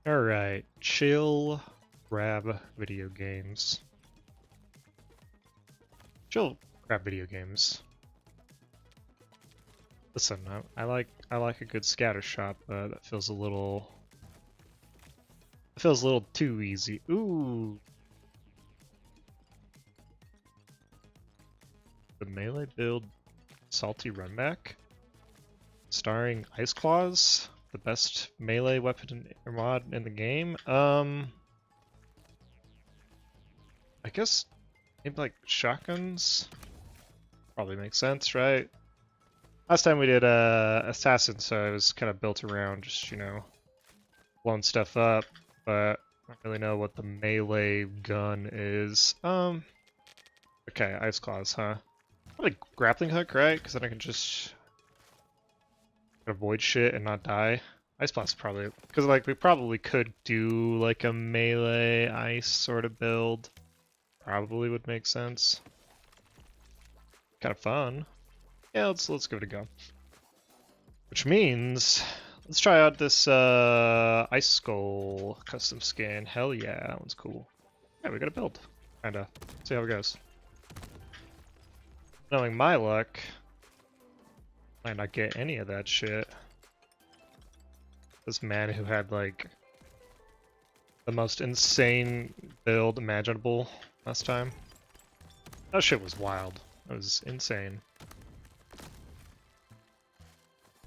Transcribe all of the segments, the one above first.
Alright, chill grab video games. Chill grab video games. Listen, I like a good scatter shot, but that feels a little too easy. Ooh. The melee build Salty Runback? Starring Ice Claws, the best melee weapon mod in the game. I guess maybe like shotguns probably makes sense, right? Last time we did Assassin, so it was kind of built around just, blowing stuff up, but I don't really know what the melee gun is. Okay, Ice Claws, huh? Probably grappling hook, right? Because then I can just avoid shit and not die. Ice Blast probably, because like we probably could do like a melee ice sort of build. Probably would make sense. Kind of fun. Yeah, let's give it a go. Which means let's try out this Ice Skull custom skin. Hell yeah, that one's cool. Yeah, we got a build. Kinda. See how it goes. Knowing my luck, might not get any of that shit. This man who had like the most insane build imaginable last time. That shit was wild. It was insane.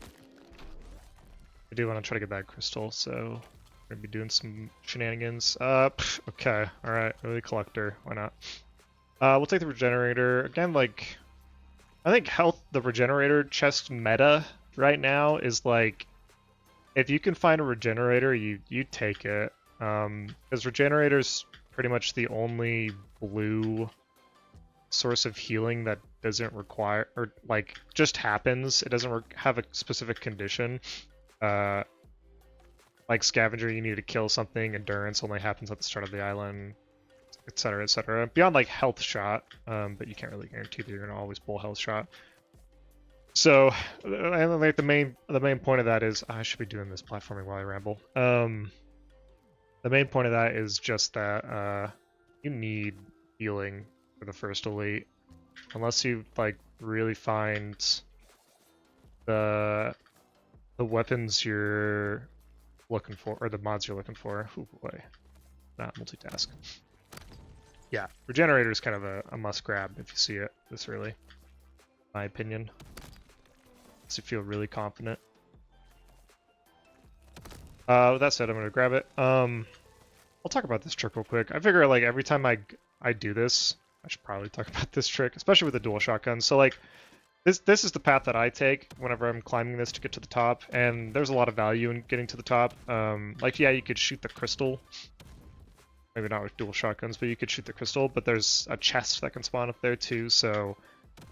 I do want to try to get that crystal, so I'm gonna be doing some shenanigans. Okay, alright, early collector, why not? We'll take the regenerator. Again, like, I think the regenerator chest meta right now is like, if you can find a regenerator, you take it. Because regenerator's pretty much the only blue source of healing that doesn't require, or like, just happens. It doesn't have a specific condition. Like Scavenger, you need to kill something. Endurance only happens at the start of the island, etc., etc. Beyond like health shot, but you can't really guarantee that you're gonna always pull health shot. So, and like the main point of that is I should be doing this platforming while I ramble. The main point of that is just that you need healing for the first elite, unless you like really find the weapons you're looking for, or the mods you're looking for. Ooh, boy, not multitask. Yeah, regenerator is kind of a must grab if you see it this early, my opinion. So you feel really confident. With that said, I'm gonna grab it. I'll talk about this trick real quick. I figure like every time I do this, I should probably talk about this trick, especially with the dual shotgun. So like this is the path that I take whenever I'm climbing this to get to the top, and there's a lot of value in getting to the top. Like yeah, you could shoot the crystal. Maybe not with dual shotguns, but you could shoot the crystal, but there's a chest that can spawn up there too, so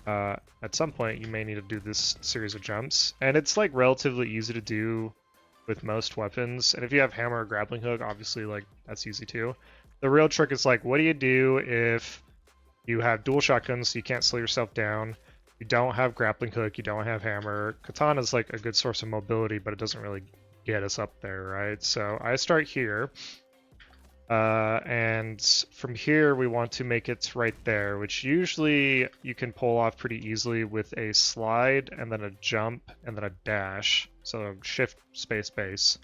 at some point you may need to do this series of jumps. And it's like relatively easy to do with most weapons, and if you have hammer or grappling hook, obviously like that's easy too. The real trick is like, what do you do if you have dual shotguns so you can't slow yourself down, you don't have grappling hook, you don't have hammer. Katana is like a good source of mobility, but it doesn't really get us up there, right? So I start here. And from here we want to make it right there, which usually you can pull off pretty easily with a slide and then a jump and then a dash. So shift space base.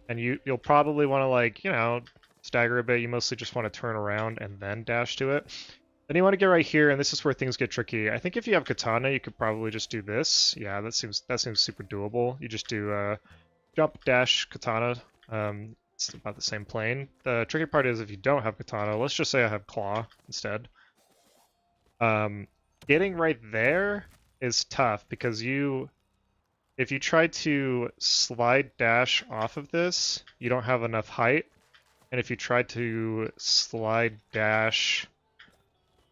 And you'll probably want to like, stagger a bit. You mostly just want to turn around and then dash to it. Then you want to get right here, and this is where things get tricky. I think if you have Katana, you could probably just do this. Yeah, that seems super doable. You just do jump, dash, Katana. It's about the same plane. The tricky part is if you don't have Katana, let's just say I have Claw instead. Getting right there is tough because if you try to slide dash off of this, you don't have enough height. And if you try to slide dash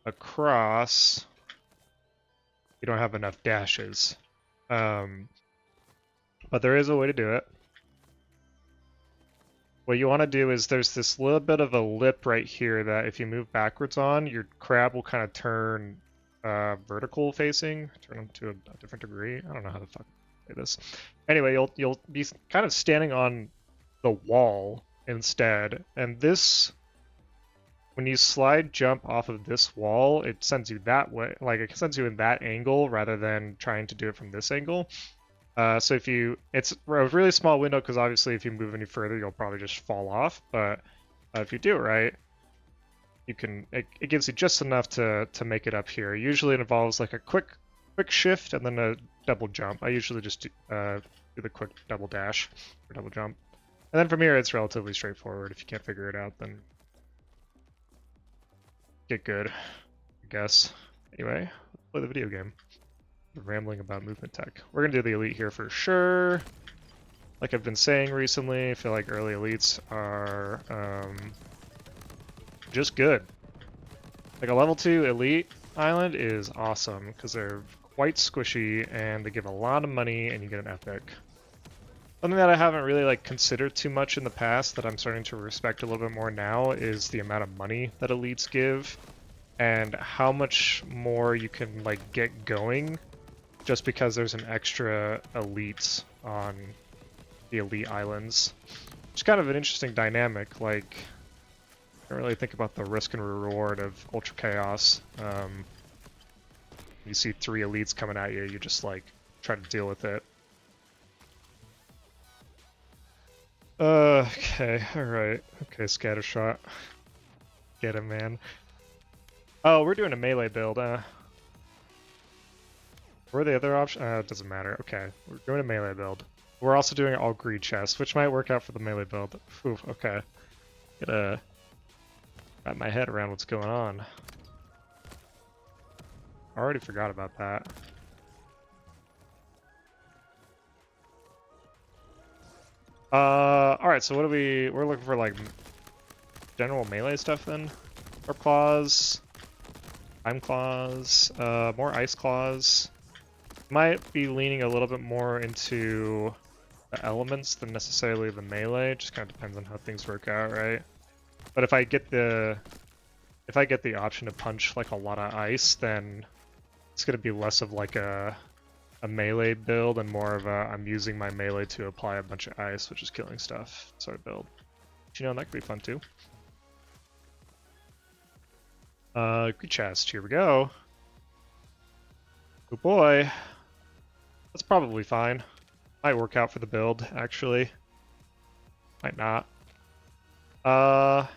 across, you don't have enough dashes. But there is a way to do it. What you want to do is there's this little bit of a lip right here that if you move backwards on, your crab will kind of turn vertical facing, turn them to a different degree. I don't know how the fuck to say this. Anyway, you'll be kind of standing on the wall instead. And this, when you slide jump off of this wall, it sends you that way. Like it sends you in that angle rather than trying to do it from this angle. So if you, it's a really small window because obviously if you move any further, you'll probably just fall off. But if you do it right, you can. It gives you just enough to make it up here. Usually it involves like a quick shift and then a double jump. I usually just do the quick double dash or double jump. And then from here, it's relatively straightforward. If you can't figure it out, then get good, I guess. Anyway, let's play the video game. Rambling about movement tech. We're gonna do the elite here for sure. Like I've been saying recently, I feel like early elites are just good. Like a level 2 elite island is awesome because they're quite squishy and they give a lot of money and you get an epic. Something that I haven't really like considered too much in the past that I'm starting to respect a little bit more now is the amount of money that elites give and how much more you can like get going just because there's an extra elite on the elite islands. It's kind of an interesting dynamic. Like, I don't really think about the risk and reward of Ultra Chaos. You see 3 elites coming at you, you just like try to deal with it. Okay, alright. Okay, scatter shot. Get him, man. Oh, we're doing a melee build, What are the other options? It doesn't matter. Okay, we're doing a melee build. We're also doing all greed chests, which might work out for the melee build. Oof, okay. Gotta wrap my head around what's going on. I already forgot about that. Alright, so what do we're looking for like general melee stuff then? More claws, time claws, more ice claws. Might be leaning a little bit more into the elements than necessarily the melee. Just kind of depends on how things work out, right? But if I get the option to punch like a lot of ice, then it's gonna be less of like a melee build and more of a I'm using my melee to apply a bunch of ice, which is killing stuff sort of build. But, you know, that could be fun too. Greed chest, here we go. Oh boy. That's probably fine. Might work out for the build, actually. Might not. I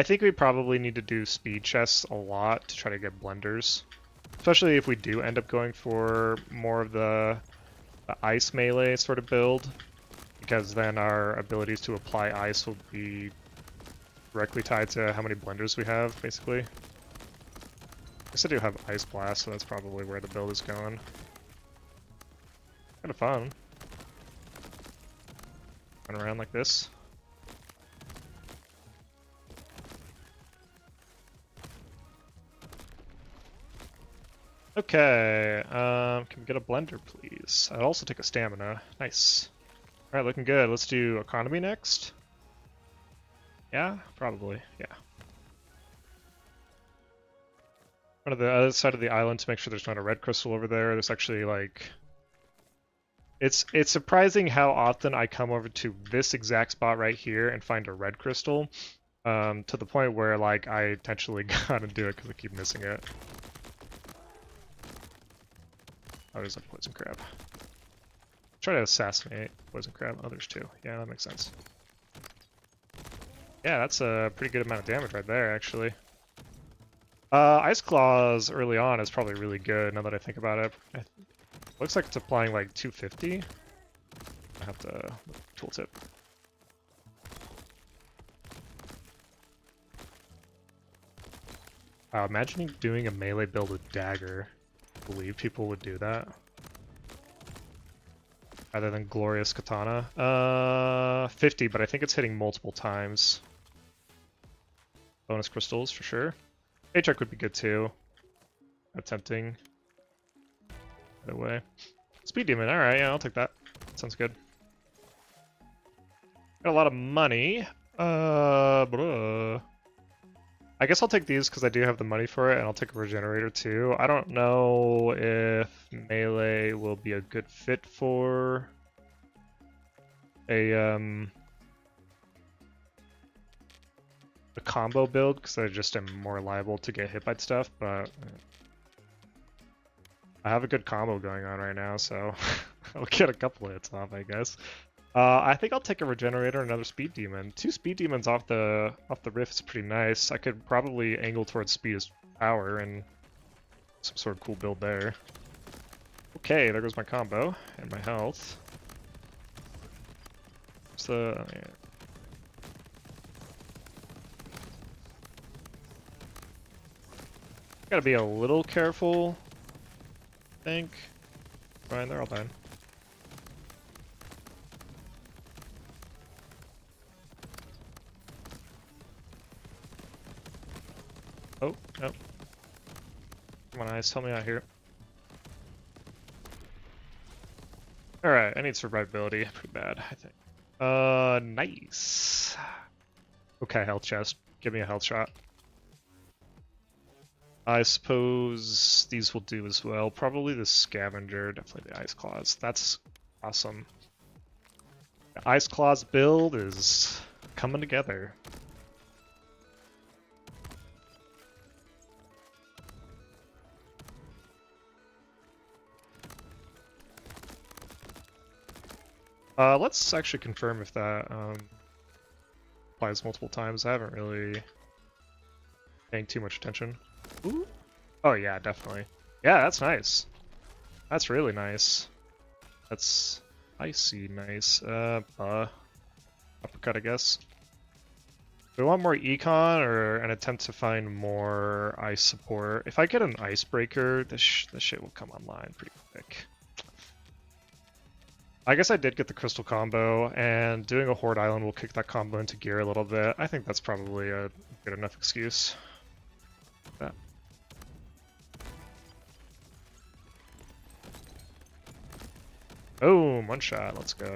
think we probably need to do speed chests a lot to try to get blenders. Especially if we do end up going for more of the ice melee sort of build. Because then our abilities to apply ice will be directly tied to how many blenders we have, basically. I guess I do have Ice Blast, so that's probably where the build is going. Kind of fun. Run around like this. Okay, can we get a blender, please? I'd also take a stamina. Nice. Alright, looking good. Let's do economy next. Yeah, probably, yeah. Run to the other side of the island to make sure there's not a red crystal over there. There's actually, like... It's surprising how often I come over to this exact spot right here and find a red crystal, to the point where, like, I intentionally gotta do it because I keep missing it. Oh, there's a poison crab. Try to assassinate poison crab. Oh, there's 2. Yeah, that makes sense. Yeah, that's a pretty good amount of damage right there, actually. Ice Claws early on is probably really good, now that I think about it. Looks like it's applying like 250. I have to tooltip. Imagining doing a melee build with dagger. I believe people would do that. Rather than glorious katana. 50, but I think it's hitting multiple times. Bonus crystals for sure. Paycheck would be good too. Attempting. Either way. Speed demon, alright, yeah, I'll take that. Sounds good. Got a lot of money. I guess I'll take these because I do have the money for it, and I'll take a regenerator too. I don't know if melee will be a good fit for a a combo build because I just am more liable to get hit by stuff, but I have a good combo going on right now, so I'll get a couple of hits off, I guess. I think I'll take a regenerator and another speed demon. 2 speed demons off the rift is pretty nice. I could probably angle towards speed as power and some sort of cool build there. Okay, there goes my combo and my health. So yeah. Gotta be a little careful, I think. Fine, they're all done. Oh, no. Come on, Ice, help me out here. Alright, I need survivability. Pretty bad, I think. Nice. Okay, health chest. Give me a health shot. I suppose these will do as well. Probably the scavenger, definitely the ice claws. That's awesome. The ice claws build is coming together. Let's actually confirm if that applies multiple times. I haven't really paying too much attention. Ooh. Oh yeah, definitely. Yeah, that's nice. That's really nice. That's icy nice. Uppercut, I guess. Do we want more econ or an attempt to find more ice support? If I get an icebreaker, this shit will come online pretty quick. I guess I did get the crystal combo, and doing a horde island will kick that combo into gear a little bit. I think that's probably a good enough excuse. Yeah. Boom, one shot, let's go.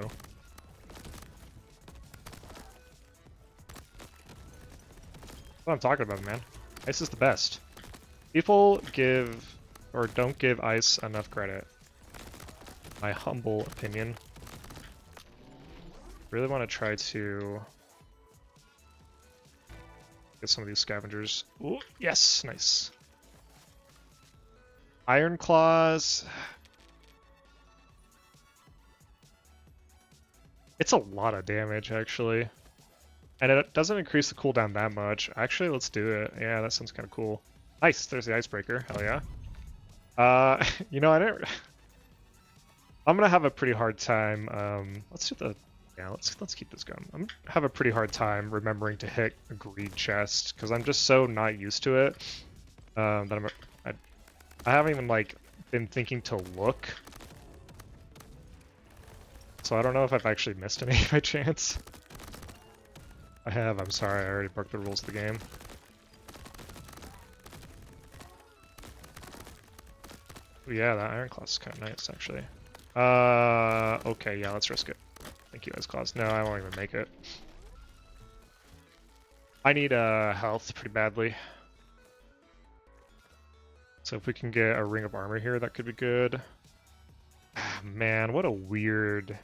That's what I'm talking about, man. Ice is the best. People give, or don't give ice enough credit. My humble opinion. Really want to try to get some of these scavengers. Ooh, yes, nice. Iron Claws. It's a lot of damage, actually. And it doesn't increase the cooldown that much. Actually, let's do it. Yeah, that sounds kind of cool. Nice, there's the icebreaker. Hell yeah. You know, I didn't... I'm gonna have a pretty hard time. Let's do the... Yeah, let's keep this going. I'm gonna have a pretty hard time remembering to hit a greed chest because I'm just so not used to it that I haven't even like been thinking to look. So I don't know if I've actually missed any by chance. I have. I'm sorry. I already broke the rules of the game. Ooh, yeah, that iron class is kind of nice actually. Okay, yeah, let's risk it. Thank you, Ice Claws. No, I won't even make it. I need health pretty badly. So if we can get a ring of armor here, that could be good. Man, what a weird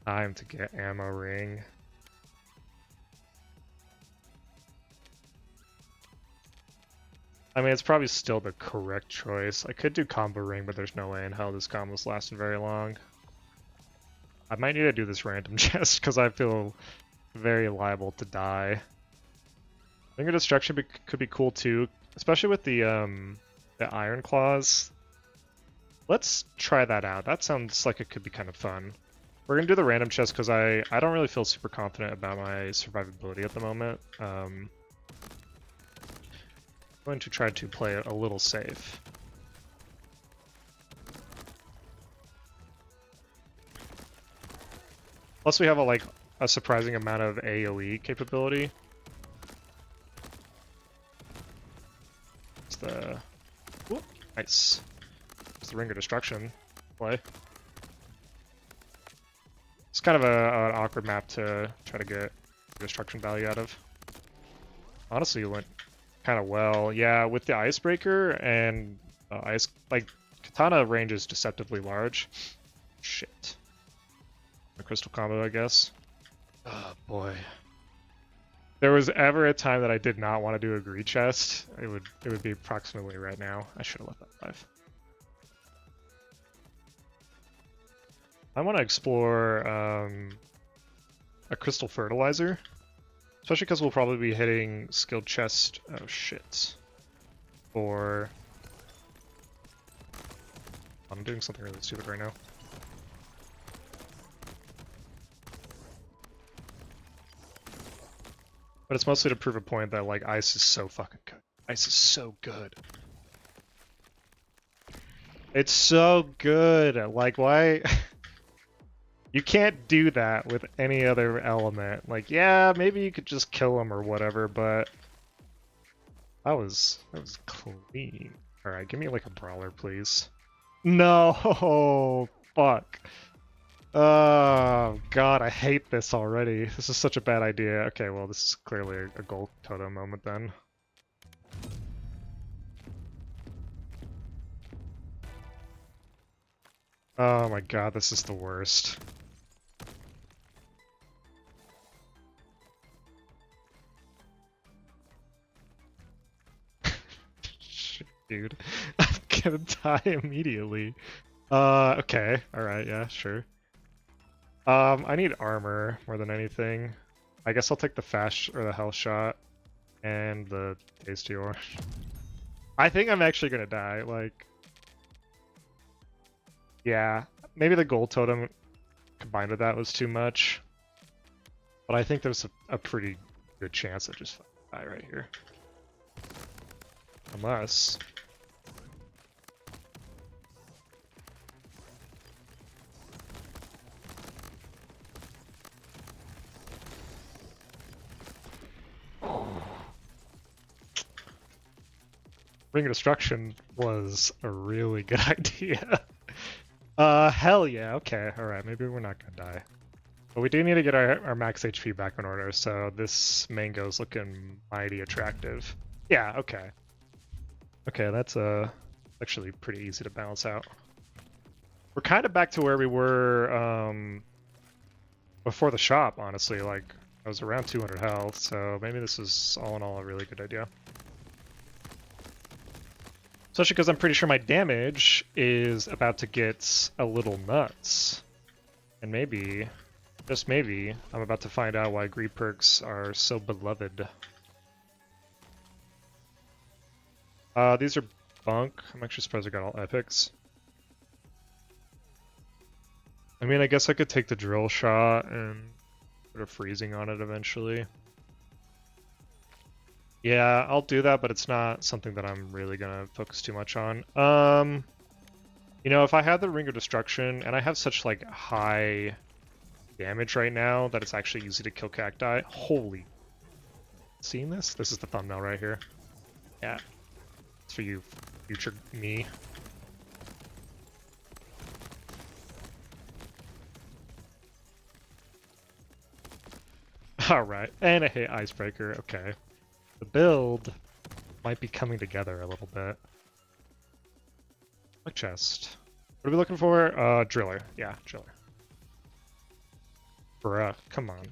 time to get ammo ring. I mean, it's probably still the correct choice. I could do combo ring, but there's no way in hell this combo's lasting very long. I might need to do this random chest because I feel very liable to die. Finger Destruction could be cool too, especially with the Iron Claws. Let's try that out. That sounds like it could be kind of fun. We're gonna do the random chest because I don't really feel super confident about my survivability at the moment. I'm going to try to play it a little safe. Plus we have a surprising amount of AoE capability. It's the... Whoop, nice. It's the Ring of Destruction play. It's kind of an awkward map to try to get destruction value out of. Honestly, it went kind of well. Yeah, with the Icebreaker and Katana range is deceptively large. Shit. A crystal combo, I guess. Oh boy. there was ever a time that I did not want to do a greed chest, it would be approximately right now. I should have left that alive. I want to explore a crystal fertilizer, especially because we'll probably be hitting skilled chest. Oh shit! Or I'm doing something really stupid right now. But it's mostly to prove a point that, like, ice is so fucking good. Ice is so good. It's so good. Like, why? You can't do that with any other element. Like, yeah, maybe you could just kill him or whatever, but that was clean. All right, give me like a brawler, please. No, fuck. Oh god, I hate this already. This is such a bad idea. Okay, well, this is clearly a gold totem moment then. Oh my god, this is the worst. Shit, dude. I'm gonna die immediately. Okay. Alright, yeah, sure. I need armor more than anything. I guess I'll take the fast or the health shot and the tasty orange. I think I'm actually gonna die, like... Yeah, maybe the gold totem combined with that was too much. But I think there's a pretty good chance I just die right here. Unless... Ring of Destruction was a really good idea. Hell yeah, okay, alright, maybe we're not gonna die. But we do need to get our max HP back in order, so this mango's looking mighty attractive. Yeah, okay. Okay, that's actually pretty easy to balance out. We're kind of back to where we were before the shop, honestly. Like, I was around 200 health, so maybe this is all in all a really good idea. Especially because I'm pretty sure my damage is about to get a little nuts. And maybe, just maybe, I'm about to find out why greed perks are so beloved. These are bunk. I'm actually surprised I got all epics. I mean, I guess I could take the drill shot and put a freezing on it eventually. Yeah, I'll do that, but it's not something that I'm really gonna focus too much on. You know, if I had the Ring of Destruction, and I have such, like, high damage right now that it's actually easy to kill cacti. Holy. Seeing this? This is the thumbnail right here. Yeah. It's for you, future me. Alright, and I hit Icebreaker, okay. The build might be coming together a little bit. Like chest. What are we looking for? Driller. Yeah, driller. Bruh, come on.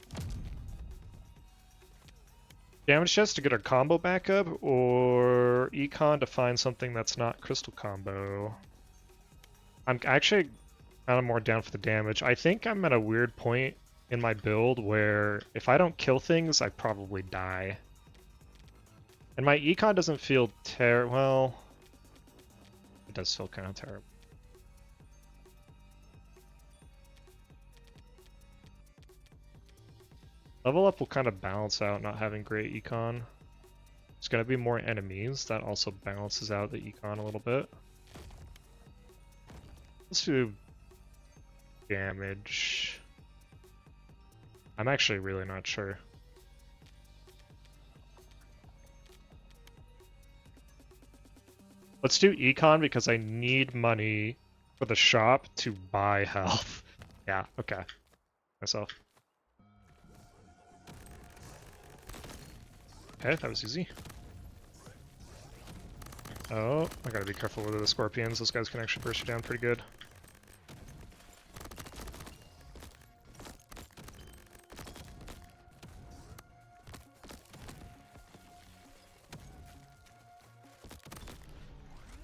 Damage chest to get our combo back up, or econ to find something that's not crystal combo? I'm actually kind of more down for the damage. I think I'm at a weird point in my build where if I don't kill things, I probably die. And my econ doesn't feel well, it does feel kind of terrible. Level up will kind of balance out not having great econ. There's going to be more enemies, that also balances out the econ a little bit. Let's do damage. I'm actually really not sure. Let's do econ because I need money for the shop to buy health. Yeah, okay. Myself. Okay, that was easy. Oh, I gotta be careful with the scorpions. Those guys can actually burst you down pretty good.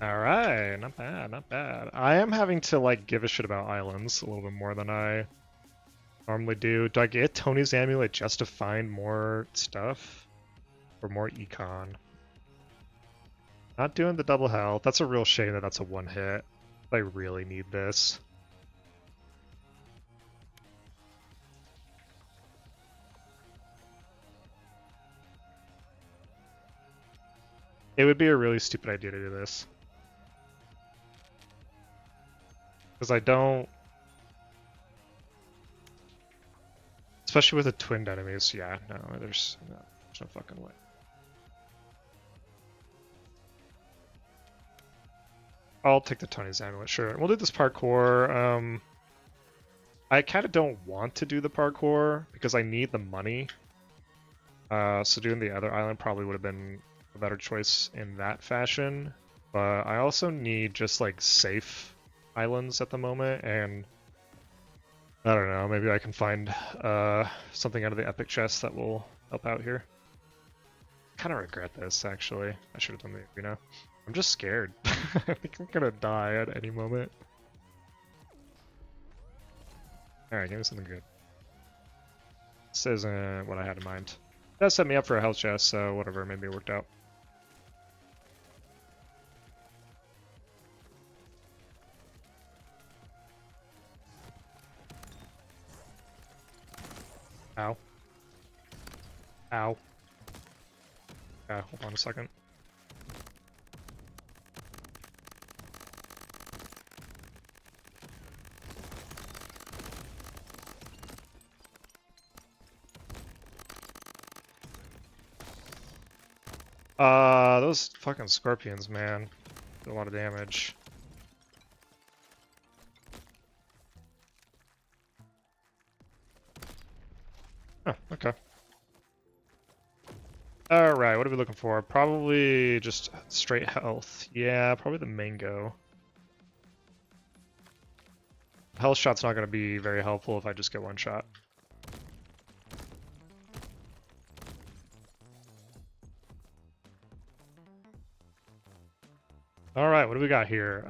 Alright, not bad, not bad. I am having to, like, give a shit about islands a little bit more than I normally do. Do I get Tony's Amulet just to find more stuff? Or more econ? Not doing the double health. That's a real shame that that's a one hit. I really need this. It would be a really stupid idea to do this. Because I don't... Especially with the twinned enemies, yeah, no, there's no fucking way. I'll take the Tony's Amulet, sure. We'll do this parkour. I kind of don't want to do the parkour because I need the money. So doing the other island probably would have been a better choice in that fashion. But I also need just like safe islands at the moment, and I don't know, maybe I can find something out of the epic chest that will help out here. Kind of regret this, actually. I should have done the arena. I'm just scared. I think I'm gonna die at any moment. Alright, give me something good. This isn't what I had in mind. That set me up for a health chest, so whatever, maybe it worked out. Ow. Ow. Yeah, hold on a second. Those fucking scorpions, man. Do a lot of damage. Oh, okay. Alright, what are we looking for? Probably just straight health. Yeah, probably the mango. Health shot's not going to be very helpful if I just get one shot. Alright, what do we got here?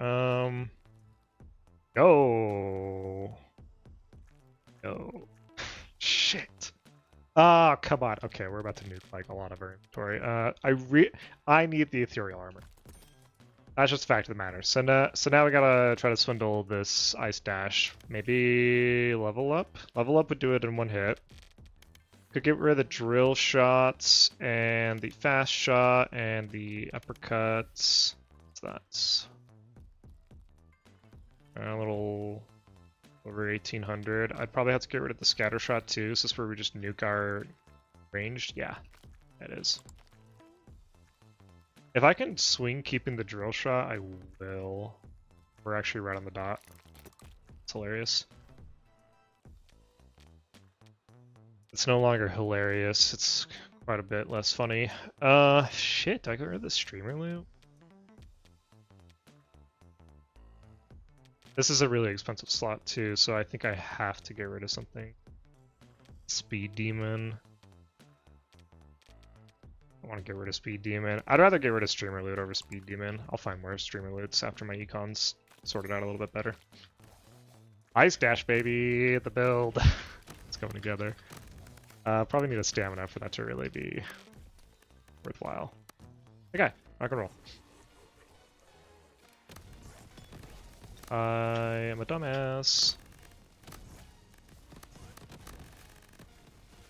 Go. Go. Shit. Ah, come on. Okay, we're about to nuke like a lot of our inventory. I need the ethereal armor. That's just a fact of the matter. So now we gotta try to swindle this ice dash. Maybe level up? Level up would do it in one hit. Could get rid of the drill shots and the fast shot and the uppercuts. What's that? A little over 1800. I'd probably have to get rid of the scatter shot too. So this is where we just nuke our ranged. Yeah, that is. If I can swing keeping the drill shot, I will. We're actually right on the dot. It's hilarious. It's no longer hilarious. It's quite a bit less funny. Shit, I got rid of the streamer loop? This is a really expensive slot too, so I think I have to get rid of something. Speed Demon. I want to get rid of Speed Demon. I'd rather get rid of Streamer Loot over Speed Demon. I'll find more Streamer Loots after my econ's sorted out a little bit better. Ice Dash, baby! The build! It's going together. Probably need a stamina for that to really be worthwhile. Okay, rock and roll. I am a dumbass.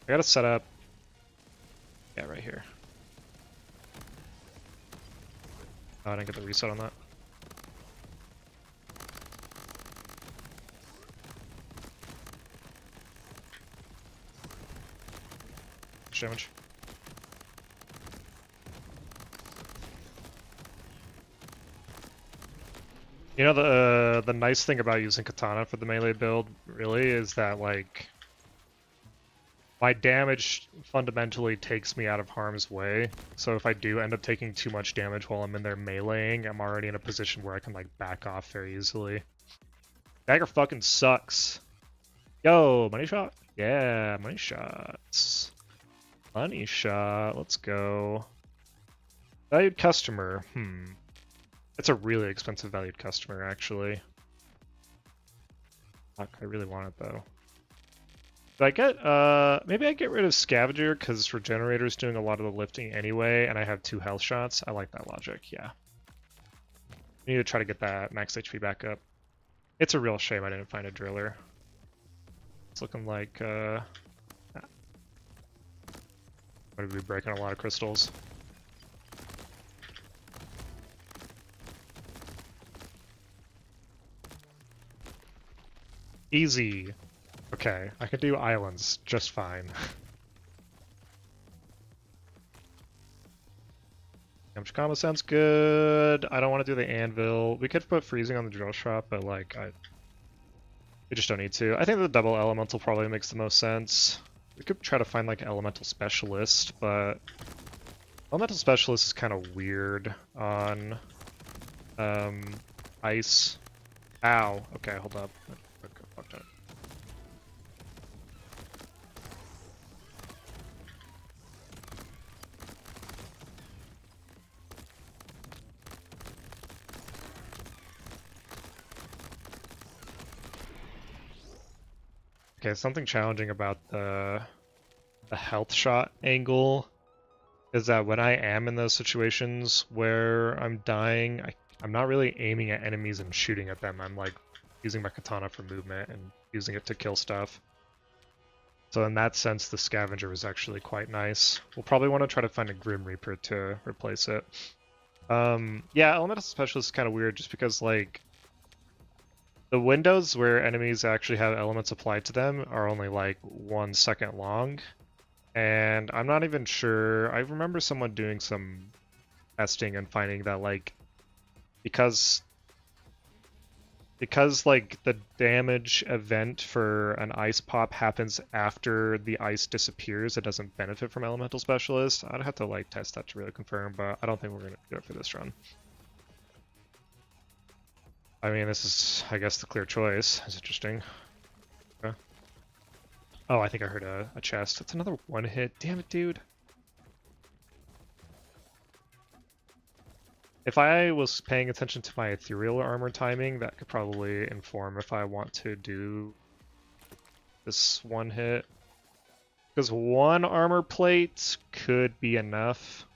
I gotta set up... Yeah, right here. Oh, I didn't get the reset on that. Damage. You know, the nice thing about using Katana for the melee build, really, is that, like, my damage fundamentally takes me out of harm's way. So if I do end up taking too much damage while I'm in there meleeing, I'm already in a position where I can, like, back off very easily. Dagger fucking sucks. Yo, money shot? Yeah, money shots. Money shot, let's go. Valued customer, It's a really expensive valued customer, actually. Fuck, I really want it though. Do I get, maybe I get rid of Scavenger because Regenerator's doing a lot of the lifting anyway, and I have 2 health shots. I like that logic, yeah. I need to try to get that max HP back up. It's a real shame I didn't find a driller. It's looking like, I'm gonna be breaking a lot of crystals. Easy. Okay, I can do islands just fine. Damage combo sounds good. I don't want to do the anvil. We could put freezing on the drill shop, but like, we just don't need to. I think the double elemental probably makes the most sense. We could try to find like an elemental specialist, but elemental specialist is kind of weird on ice. Ow. Okay, hold up. Okay, fucked up. Okay, something challenging about the health shot angle is that when I am in those situations where I'm dying, I'm not really aiming at enemies and shooting at them. I'm like using my katana for movement and using it to kill stuff. So in that sense, the scavenger is actually quite nice. We'll probably want to try to find a Grim Reaper to replace it. Yeah, elemental specialist is kind of weird just because like the windows where enemies actually have elements applied to them are only like 1 second long. And I'm not even sure. I remember someone doing some testing and finding that like because like the damage event for an ice pop happens after the ice disappears, it doesn't benefit from elemental specialist. I'd have to like test that to really confirm, but I don't think we're gonna do it for this run. I mean, this is, I guess, the clear choice. That's interesting. Okay. Oh, I think I heard a chest. It's another 1-hit. Damn it, dude. If I was paying attention to my ethereal armor timing, that could probably inform if I want to do this 1-hit. Because 1 armor plate could be enough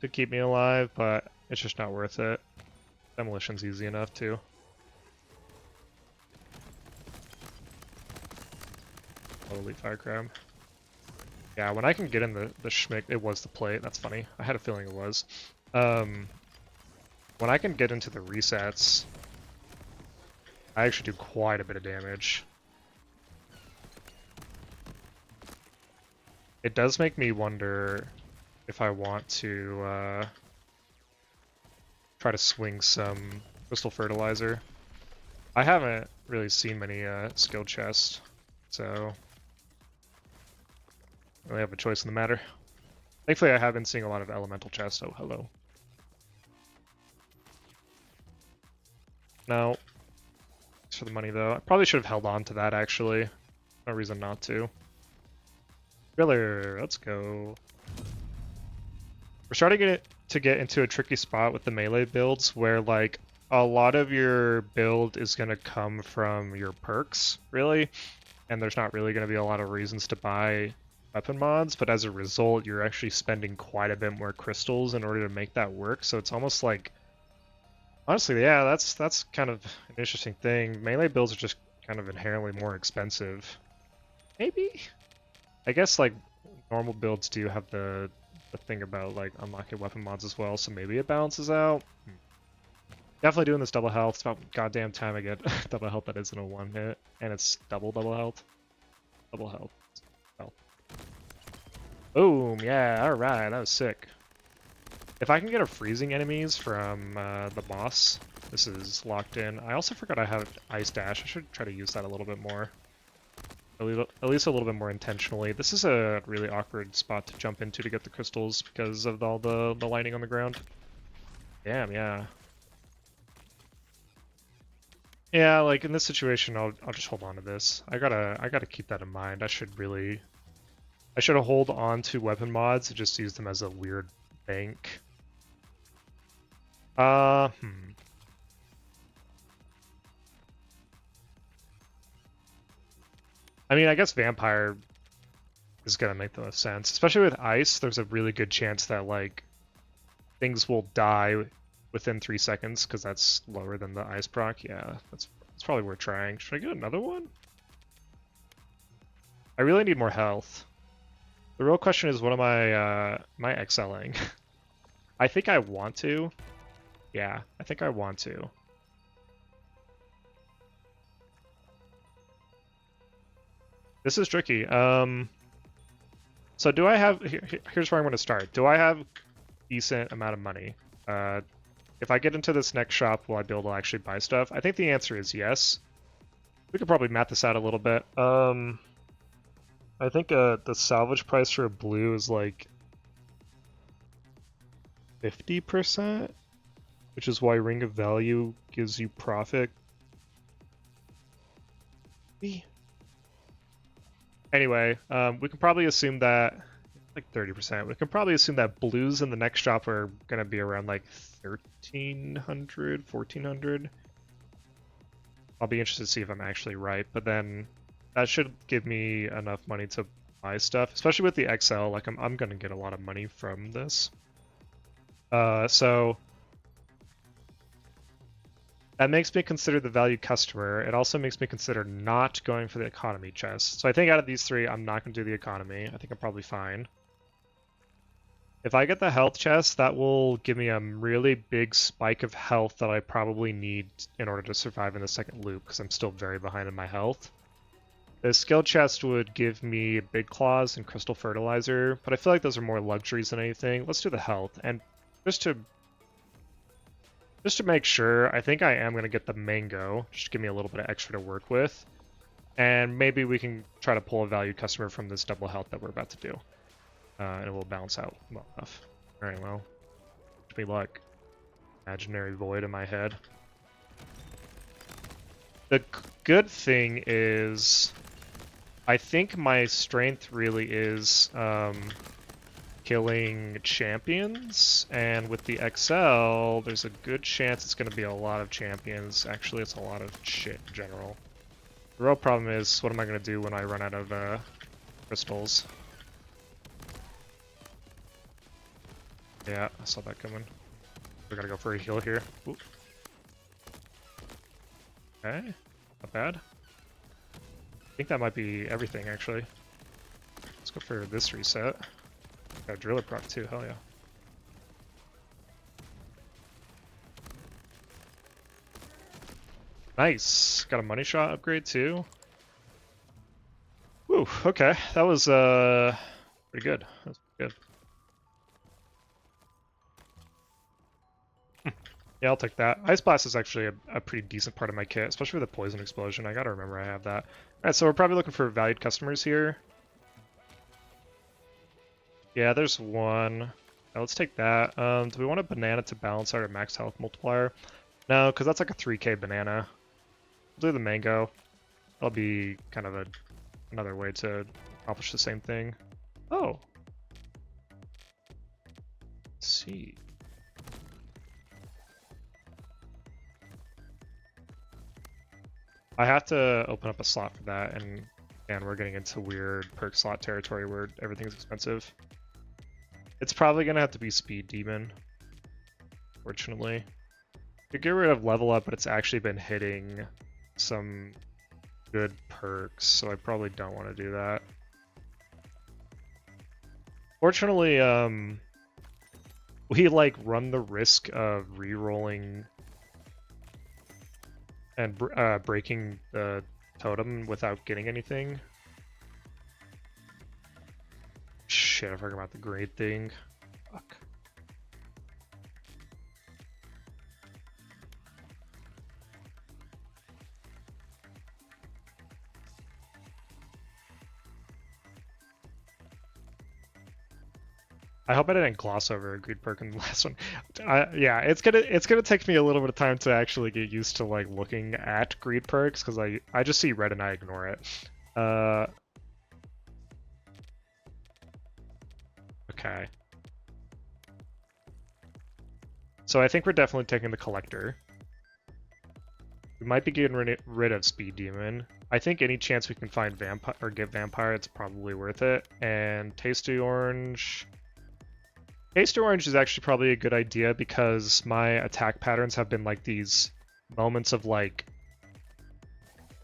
to keep me alive, but it's just not worth it. Demolition's easy enough too. Holy fire crab. Yeah, when I can get in the schmick, it was the plate. That's funny. I had a feeling it was. When I can get into the resets, I actually do quite a bit of damage. It does make me wonder if I want to try to swing some crystal fertilizer. I haven't really seen many skill chests, so I don't really have a choice in the matter. Thankfully, I have been seeing a lot of elemental chests. Oh, hello. No. Thanks for the money, though. I probably should have held on to that, actually. No reason not to. Driller, let's go. We're starting to get into a tricky spot with the melee builds where, like, a lot of your build is going to come from your perks, really, and there's not really going to be a lot of reasons to buy weapon mods, but as a result, you're actually spending quite a bit more crystals in order to make that work, so it's almost like, honestly, yeah, that's kind of an interesting thing. Melee builds are just kind of inherently more expensive. Maybe? I guess, like, normal builds do have the thing about, like, unlocking weapon mods as well, so maybe it balances out. Definitely doing this double health. It's about goddamn time I get double health that isn't a 1-hit. And it's double health. Double health. Health. Boom! Yeah, alright, that was sick. If I can get a freezing enemies from the boss, this is locked in. I also forgot I have Ice Dash. I should try to use that a little bit more. At least a little bit more intentionally. This is a really awkward spot to jump into to get the crystals because of all the lighting on the ground. Damn, yeah. Yeah, like in this situation, I'll just hold on to this. I gotta keep that in mind. I should hold on to weapon mods and just use them as a weird bank. Hmm. I mean, I guess vampire is gonna make the most sense, especially with ice. There's a really good chance that like things will die within 3 seconds because that's lower than the ice proc. Yeah, that's probably worth trying. Should I get another one? I really need more health. The real question is, what am I excelling? I think I want to. Yeah, I think I want to. This is tricky. So do I have? Here's where I'm going to start. Do I have decent amount of money? If I get into this next shop, will I be able to actually buy stuff? I think the answer is yes. We could probably map this out a little bit. I think the salvage price for a blue is like 50%, which is why Ring of Value gives you profit. Anyway, we can probably assume that like 30%. We can probably assume that blues in the next shop are gonna be around like 1300, 1400. I'll be interested to see if I'm actually right, but then that should give me enough money to buy stuff, especially with the XL. Like I'm gonna get a lot of money from this. So that makes me consider the value customer. It also makes me consider not going for the economy chest. So I think out of these three, I'm not gonna do the economy. I think I'm probably fine. If I get the health chest, that will give me a really big spike of health that I probably need in order to survive in the second loop, because I'm still very behind in my health. The skill chest would give me big claws and crystal fertilizer, but I feel like those are more luxuries than anything. Let's do the health, and just to make sure, I think I am going to get the mango, just to give me a little bit of extra to work with. And maybe we can try to pull a valued customer from this double health that we're about to do. And it will balance out well enough. Alright, well, wish me luck. Imaginary void in my head. The good thing is, I think my strength really is killing champions, and with the XL, there's a good chance it's going to be a lot of champions. Actually, it's a lot of shit in general. The real problem is, what am I going to do when I run out of crystals? Yeah, I saw that coming. We gotta go for a heal here. Ooh. Okay, not bad. I think that might be everything, actually. Let's go for this reset. Got a driller proc too, hell yeah. Nice! Got a money shot upgrade too. Woo, okay. That was pretty good. That was good. Yeah, I'll take that. Ice Blast is actually a pretty decent part of my kit, especially with the Poison Explosion. I gotta remember I have that. Alright, so we're probably looking for valued customers here. Yeah, there's one. Let's take that. Do we want a banana to balance our max health multiplier? No, because that's like a 3k banana. We'll do the mango. That'll be kind of another way to accomplish the same thing. Oh. Let's see. I have to open up a slot for that, and we're getting into weird perk slot territory where everything's expensive. It's probably gonna have to be Speed Demon, fortunately. Could get rid of Level Up, but it's actually been hitting some good perks, so I probably don't want to do that. Fortunately, we like run the risk of re-rolling and breaking the totem without getting anything. Shit, I forgot about the grade thing. Fuck. I hope I didn't gloss over a greed perk in the last one. Yeah, it's gonna take me a little bit of time to actually get used to like looking at greed perks because I just see red and I ignore it. Okay. So I think we're definitely taking the collector. We might be getting rid of Speed Demon. I think any chance we can find vampire or get vampire, it's probably worth it. And Tasty Orange. Tasty Orange is actually probably a good idea because my attack patterns have been like these moments of like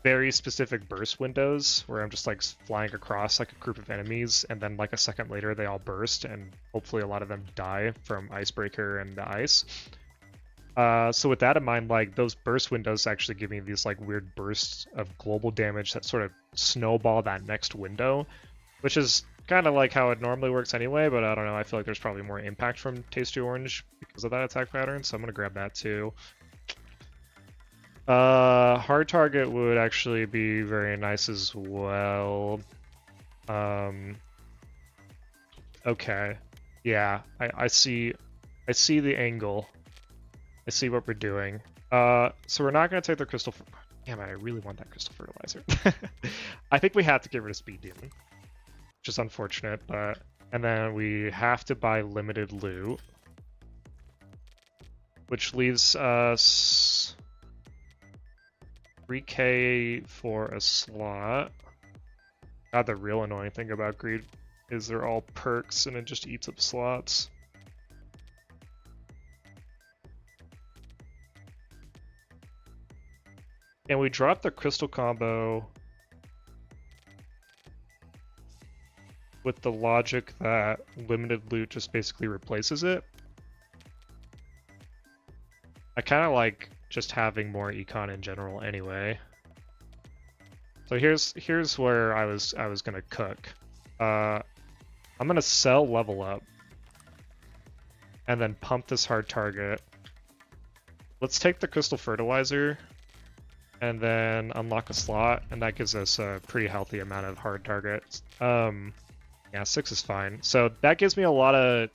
very specific burst windows where I'm just like flying across like a group of enemies, and then like a second later they all burst, and hopefully a lot of them die from Icebreaker and the ice. So with that in mind, like those burst windows actually give me these like weird bursts of global damage that sort of snowball that next window, which is kind of like how it normally works anyway, but I don't know, I feel like there's probably more impact from Tasty Orange because of that attack pattern, so I'm gonna grab that too. Hard target would actually be very nice as well. Okay. Yeah, I see the angle. I see what we're doing. So we're not gonna take the crystal. Damn it, I really want that crystal fertilizer. I think we have to get rid of Speed Demon, which is unfortunate, but and then we have to buy limited loot, which leaves us 3k for a slot. God, the real annoying thing about greed is they're all perks and it just eats up slots. And we drop the crystal combo with the logic that limited loot just basically replaces it. I kind of like just having more econ in general anyway. So here's where I was gonna cook. I'm gonna sell level up and then pump this hard target. Let's take the crystal fertilizer and then unlock a slot, and that gives us a pretty healthy amount of hard targets. Yeah, 6 is fine. So that gives me a lot of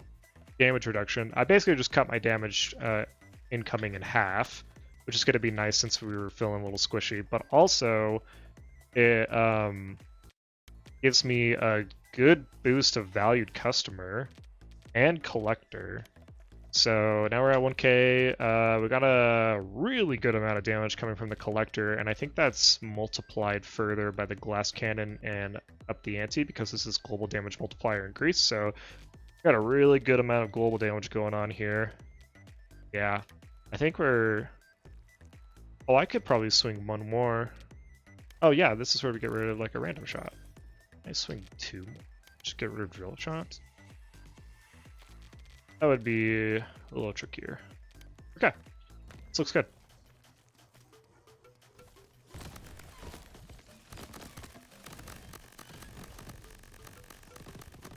damage reduction. I basically just cut my damage incoming in half, which is going to be nice since we were feeling a little squishy, but also it gives me a good boost of valued customer and collector. So now we're at 1k. We got a really good amount of damage coming from the collector, and I think that's multiplied further by the glass cannon and up the ante because this is global damage multiplier increase. So got a really good amount of global damage going on here. Yeah, I think we're... Oh, I could probably swing one more. Oh yeah, this is where we get rid of like a random shot. I swing 2. Just get rid of drill shots. That would be a little trickier. Okay, this looks good.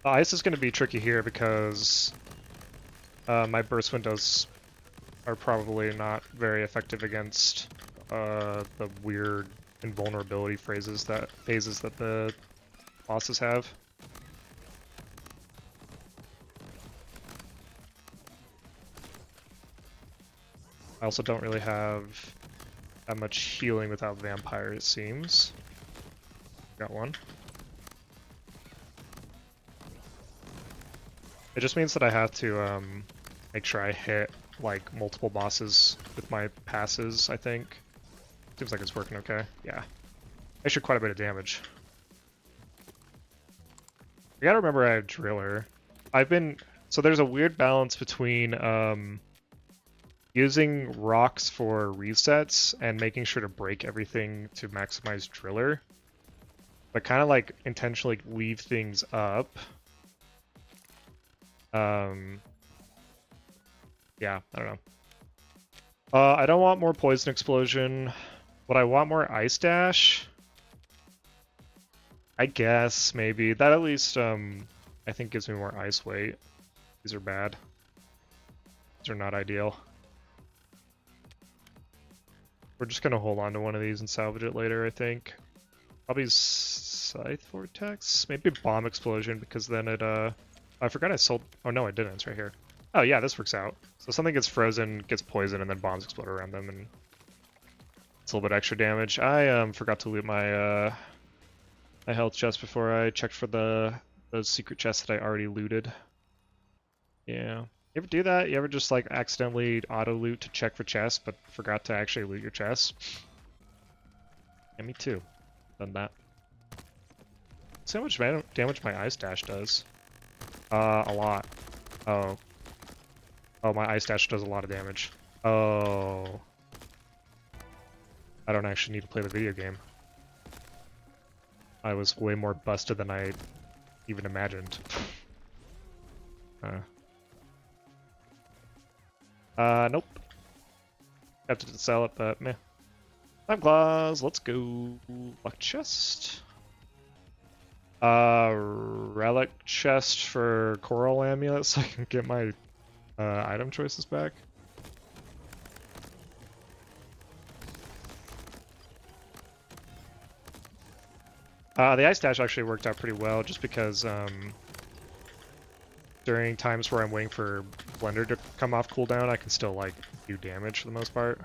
The ice is going to be tricky here because my burst windows are probably not very effective against the weird invulnerability phases that the bosses have. I also don't really have that much healing without vampire, it seems. Got one. It just means that I have to make sure I hit like multiple bosses with my passes, I think. Seems like it's working okay. Yeah. Actually quite a bit of damage. I gotta remember I have Driller. So there's a weird balance between using rocks for resets and making sure to break everything to maximize Driller, but kind of like intentionally leave things up. Yeah, I don't know. I don't want more Poison Explosion, but I want more Ice Dash. I guess, maybe. That at least, I think gives me more ice weight. These are bad. These are not ideal. We're just gonna hold on to one of these and salvage it later, I think. Probably Scythe Vortex? Maybe Bomb Explosion, because then it, I forgot I sold... Oh no, I didn't. It's right here. Oh yeah, this works out. So something gets frozen, gets poisoned, and then bombs explode around them, and it's a little bit extra damage. I forgot to loot my my health chest before I checked for those secret chests that I already looted. Yeah. You ever do that? You ever just like accidentally auto loot to check for chests, but forgot to actually loot your chests? Yeah, me too. Done that. See how much damage my ice dash does? A lot. Oh. Oh, my ice dash does a lot of damage. Oh. I don't actually need to play the video game. I was way more busted than I even imagined. Nope. Have to sell it, but meh. Time claws, let's go. Luck chest. Relic chest for coral amulet so I can get my item choices back. The ice dash actually worked out pretty well just because during times where I'm waiting for Blender to come off cooldown, I can still like do damage for the most part.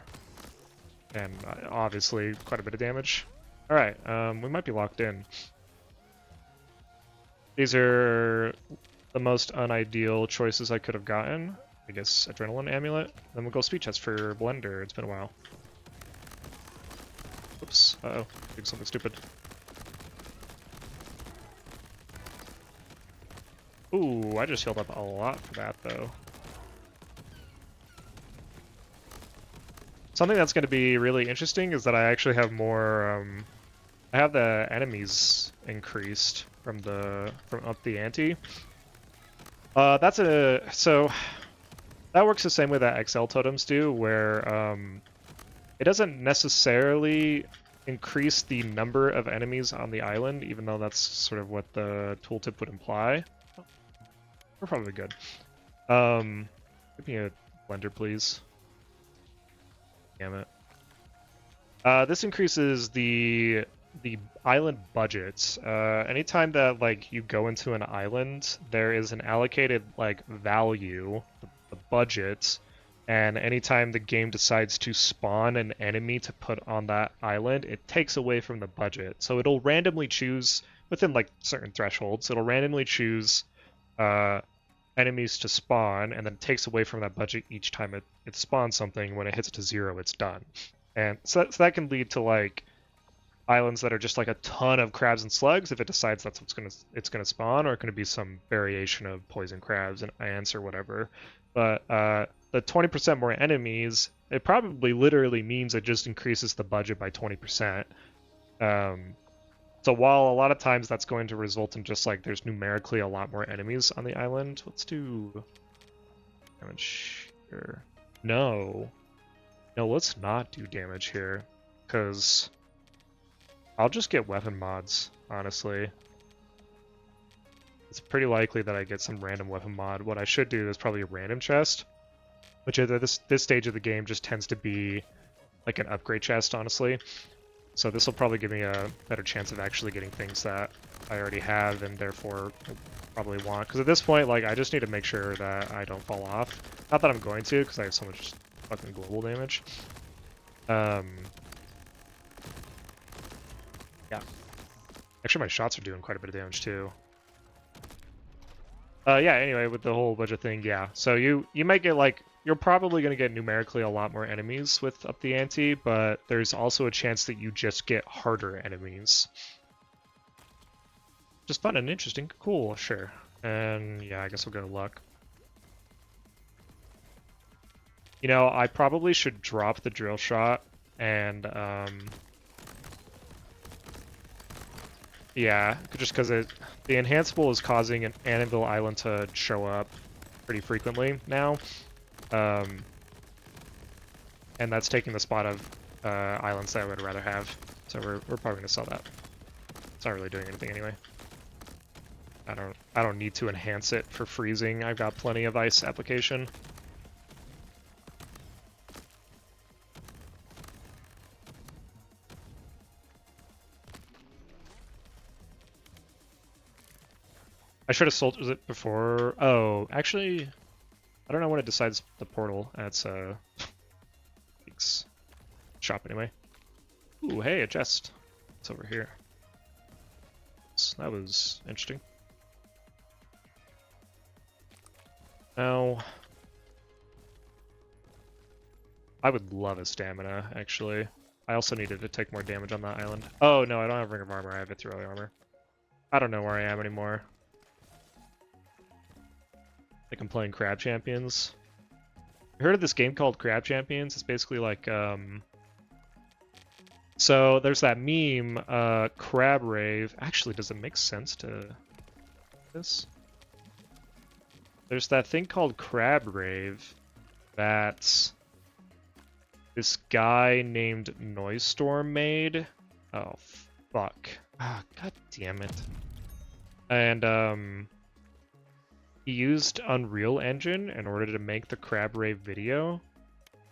And obviously quite a bit of damage. Alright, we might be locked in. These are the most unideal choices I could have gotten. I guess Adrenaline Amulet. Then we'll go Speed Chest for Blender. It's been a while. Oops. Uh-oh. Doing something stupid. Ooh, I just healed up a lot for that, though. Something that's going to be really interesting is that I actually have more, I have the enemies increased from up the ante. So that works the same way that XL totems do, where it doesn't necessarily increase the number of enemies on the island, even though that's sort of what the tooltip would imply. We're probably good. Give me a blender, please. Damn it. This increases the island budget. Anytime that like you go into an island, there is an allocated like value, the budget, and anytime the game decides to spawn an enemy to put on that island, it takes away from the budget. So it'll randomly choose within like certain thresholds. It'll randomly choose enemies to spawn, and then takes away from that budget each time it spawns something. When it hits it to 0, it's done. And so that can lead to like islands that are just like a ton of crabs and slugs if it decides that's what's it's gonna spawn, or it can be some variation of poison crabs and ants or whatever. But the 20% more enemies, it probably literally means it just increases the budget by 20%. So while a lot of times that's going to result in just like there's numerically a lot more enemies on the island, let's do damage here. No, let's not do damage here, because I'll just get weapon mods, honestly. It's pretty likely that I get some random weapon mod. What I should do is probably a random chest, which at this stage of the game just tends to be like an upgrade chest, honestly. So this will probably give me a better chance of actually getting things that I already have and therefore probably want. Because at this point, like, I just need to make sure that I don't fall off. Not that I'm going to, because I have so much fucking global damage. Yeah. Actually, my shots are doing quite a bit of damage, too. Yeah, anyway, with the whole budget thing, yeah. So you might get, like, you're probably going to get numerically a lot more enemies with up the ante, but there's also a chance that you just get harder enemies. Just fun and interesting. Cool, sure. And yeah, I guess we'll go to luck. You know, I probably should drop the drill shot and, yeah, just because the enhanceable is causing an Anvil Island to show up pretty frequently now. And that's taking the spot of islands that I would rather have. So we're probably gonna sell that. It's not really doing anything anyway. I don't need to enhance it for freezing. I've got plenty of ice application. I should have sold it before. Oh, actually, I don't know when it decides the portal. That's shop anyway. Ooh, hey, a chest. It's over here. So that was interesting. Now, I would love a stamina, actually. I also needed to take more damage on that island. Oh, no, I don't have Ring of Armor. I have Ethereal Armor. I don't know where I am anymore. Like, I'm playing Crab Champions. You heard of this game called Crab Champions? It's basically like, So, there's that meme, Crab Rave. Actually, does it make sense to this? There's that thing called Crab Rave that this guy named Noise Storm made. Oh, fuck. Ah, god damn it. And, he used Unreal Engine in order to make the Crab Rave video.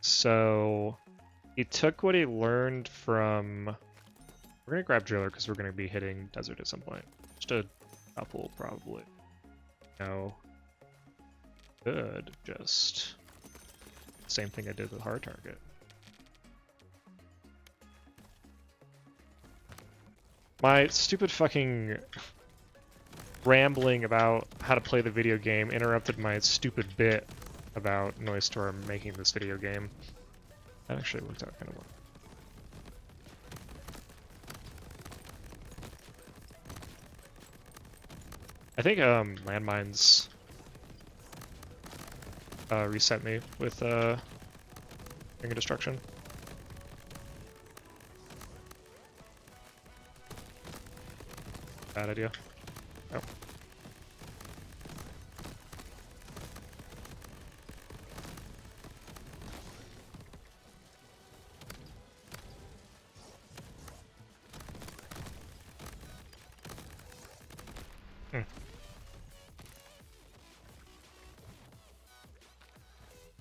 So, he took what he learned from... We're gonna grab Driller because we're gonna be hitting Desert at some point. Just a couple, probably. No. Good. Just... Same thing I did with Hard Target. My stupid fucking rambling about how to play the video game interrupted my stupid bit about Noise Storm making this video game. That actually worked out kind of well. I think landmines reset me with Ring of Destruction. Bad idea. Oh.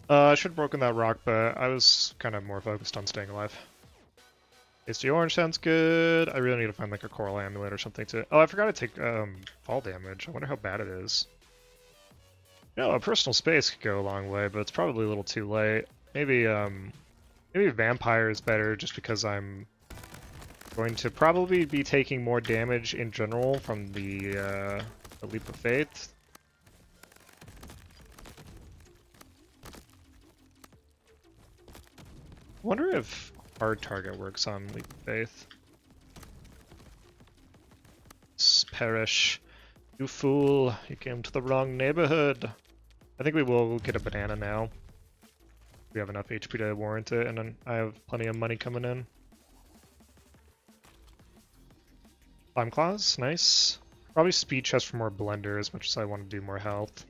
I should have broken that rock, but I was kind of more focused on staying alive. Tasty orange sounds good. I really need to find like a coral amulet or something to... Oh, I forgot to take fall damage. I wonder how bad it is. You know, a personal space could go a long way, but it's probably a little too late. Maybe maybe vampire is better just because I'm going to probably be taking more damage in general from the leap of faith. I wonder if hard target works on Leap of Faith. Perish. You fool. You came to the wrong neighborhood. I think we will get a banana now. We have enough HP to warrant it, and then I have plenty of money coming in. Slime Claws, nice. Probably Speed Chest for more Blender as much as I want to do more health.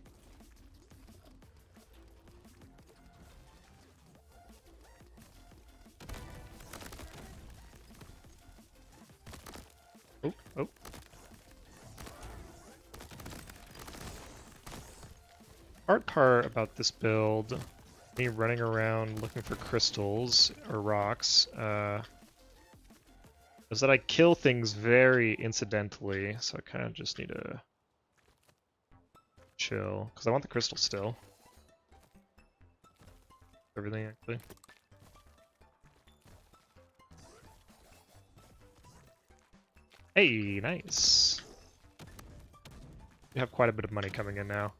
Oh, oh. Hard part about this build, me running around looking for crystals or rocks, is that I kill things very incidentally, so I kind of just need to chill, because I want the crystal still. Everything, actually. Hey, nice. We have quite a bit of money coming in now.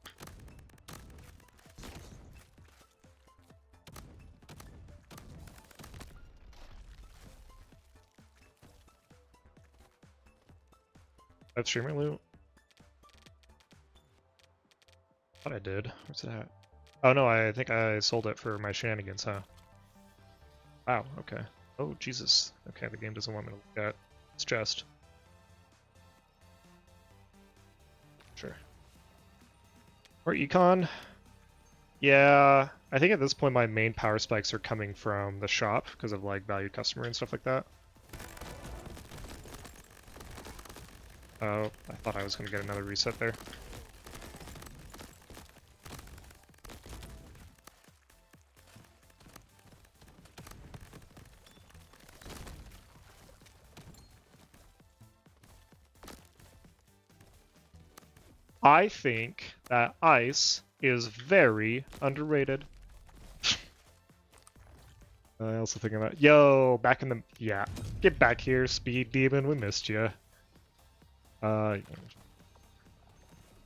That's streamer loot? Thought I did. Where's it at? Oh no, I think I sold it for my shenanigans, huh? Wow, okay. Oh, Jesus. Okay, the game doesn't want me to look at its chest. Sure. Or econ? Yeah, I think at this point my main power spikes are coming from the shop because of like valued customer and stuff like that. Oh, I thought I was going to get another reset there. I think that ice is very underrated. I also think about, yo, back in the, yeah, get back here, Speed Demon, we missed you.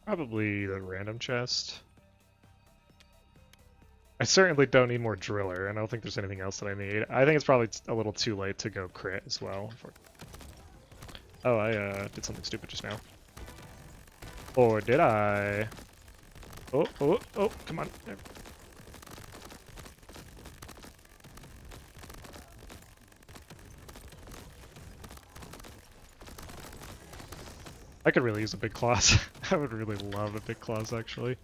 Probably the random chest. I certainly don't need more driller, and I don't think there's anything else that I need. I think it's probably a little too late to go crit as well. Oh, I did something stupid just now. Or did I? Oh, oh, oh, come on. I could really use a big claws. I would really love a big claws, actually.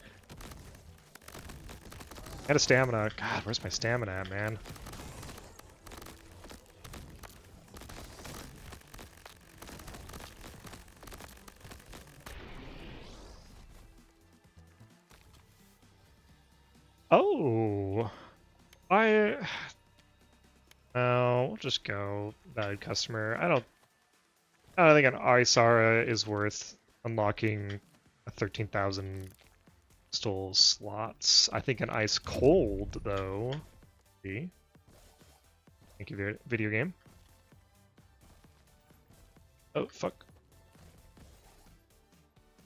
And a stamina. God, where's my stamina at, man? Oh! No, we'll just go valued customer. I don't think an Isara is worth unlocking a 13,000 crystal slots. I think an ice cold though. See? Thank you, video game. Oh fuck.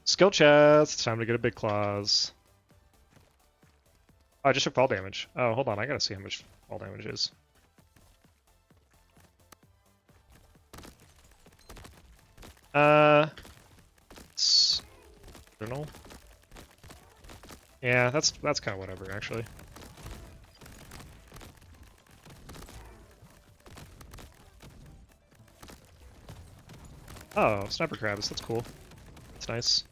Skill chest. It's time to get a big claws. Oh, I just took fall damage. Oh, hold on. I gotta see how much fall damage is. It's journal. Yeah, that's kind of whatever actually. Oh, sniper crabs. That's cool. That's nice.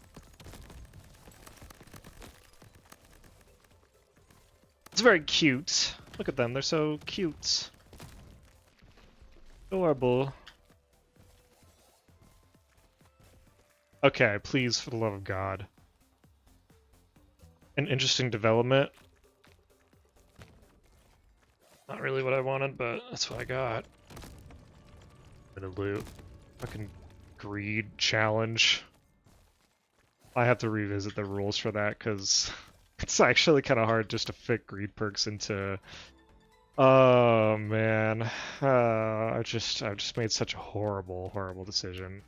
It's very cute. Look at them. They're so cute. Adorable. Okay, please, for the love of God. An interesting development. Not really what I wanted, but that's what I got. Bit of loot. Fucking greed challenge. I have to revisit the rules for that because it's actually kind of hard just to fit greed perks into. Oh man, I've just made such a horrible decision.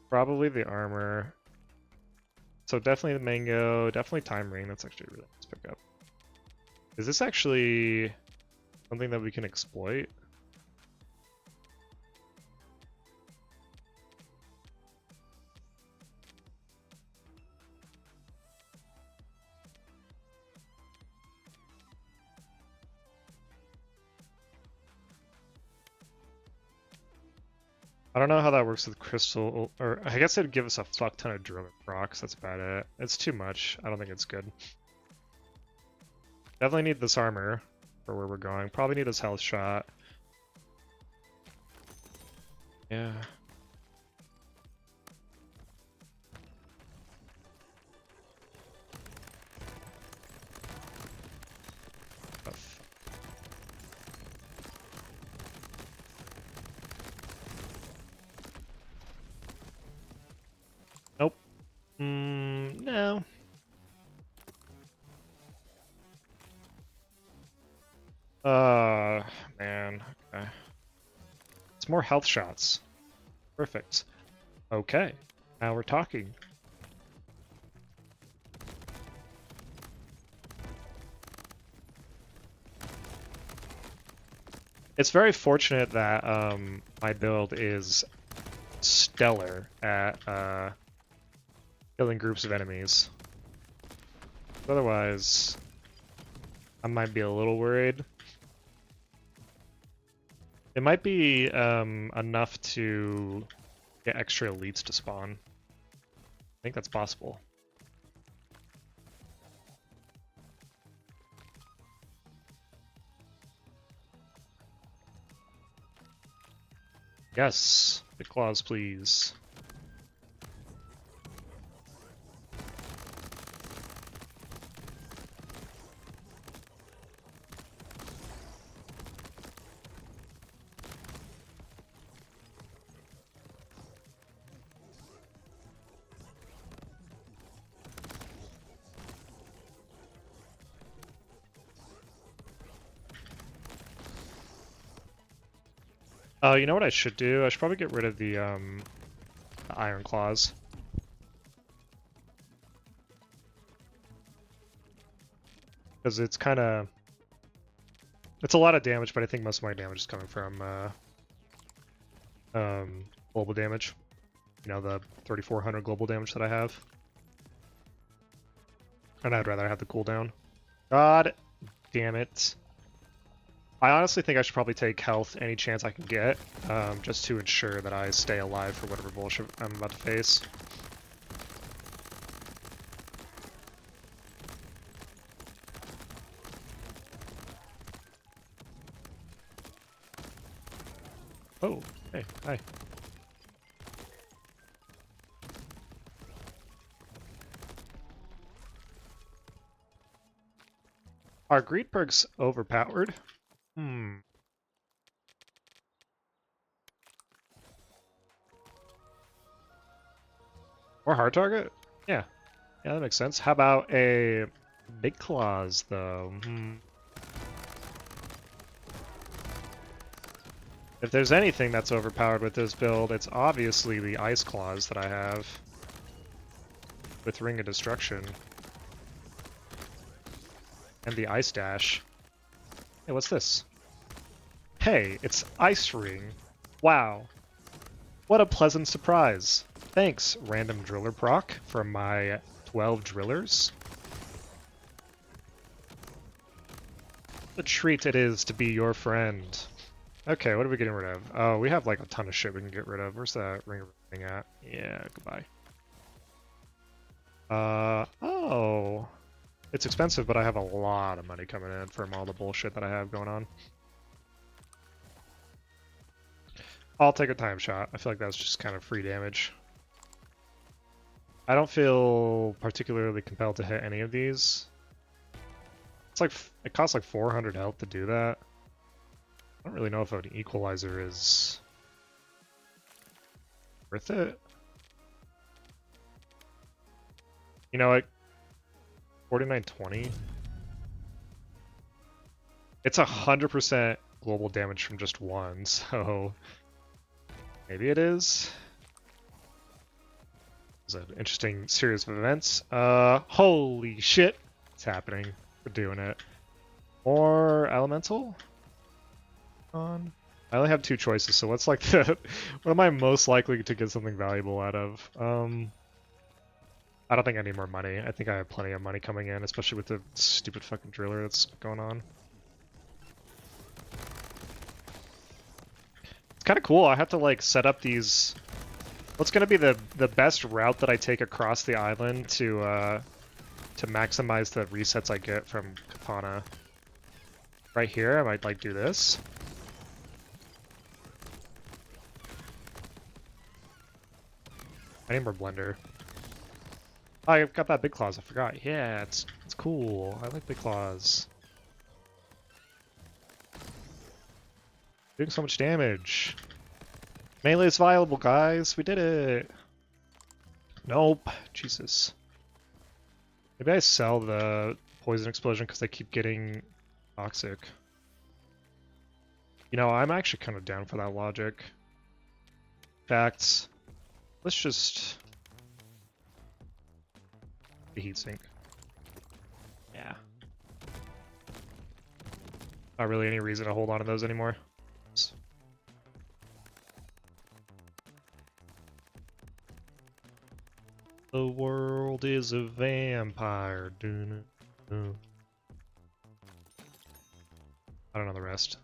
Probably the armor. So definitely the mango, definitely time ring. That's actually really nice to pick up. Is this actually something that we can exploit? I don't know how that works with crystal, or I guess it'd give us a fuck ton of drill rocks. That's about it. It's too much. I don't think it's good. Definitely need this armor for where we're going. Probably need this health shot. Yeah. Oh, nope. No. Man. Okay. It's more health shots. Perfect. Okay. Now we're talking. It's very fortunate that my build is stellar at killing groups of enemies. Otherwise, I might be a little worried. It might be enough to get extra elites to spawn. I think that's possible. Yes, big claws, please. You know what I should do? I should probably get rid of the iron claws. Because it's kind of... It's a lot of damage, but I think most of my damage is coming from global damage. You know, the 3,400 global damage that I have. And I'd rather have the cooldown. God damn it. I honestly think I should probably take health any chance I can get, just to ensure that I stay alive for whatever bullshit I'm about to face. Oh, hey, hi. Are greed perks overpowered? Or hard target? Yeah. Yeah, that makes sense. How about a big claws, though? If there's anything that's overpowered with this build, it's obviously the ice claws that I have. With Ring of Destruction. And the ice dash. Hey, what's this? Hey, it's Ice Ring. Wow. What a pleasant surprise. Thanks, random driller proc, from my 12 drillers. What a treat it is to be your friend. Okay, what are we getting rid of? Oh, we have like a ton of shit we can get rid of. Where's that ring thing at? Yeah, goodbye. Oh. It's expensive, but I have a lot of money coming in from all the bullshit that I have going on. I'll take a time shot. I feel like that's just kind of free damage. I don't feel particularly compelled to hit any of these. It's like, it costs like 400 health to do that. I don't really know if an equalizer is worth it. You know, like 4920. It's 100% global damage from just one, so maybe it is. It's an interesting series of events. Holy shit, it's happening. We're doing it. Or elemental? On. I only have two choices, so what's like the what am I most likely to get something valuable out of? I don't think I need more money. I think I have plenty of money coming in, especially with the stupid fucking driller that's going on. It's kind of cool. I have to like set up these. What's going to be the best route that I take across the island to maximize the resets I get from Katana? Right here, I might like do this. I need more blender. Oh, I got that big claws. I forgot. Yeah, it's cool. I like big claws. Doing so much damage. Melee is viable, guys. We did it. Nope. Jesus. Maybe I sell the poison explosion because they keep getting toxic. You know, I'm actually kind of down for that logic. Facts. Let's just... the heatsink. Yeah. Not really any reason to hold on to those anymore. The world is a vampire. I don't know the rest.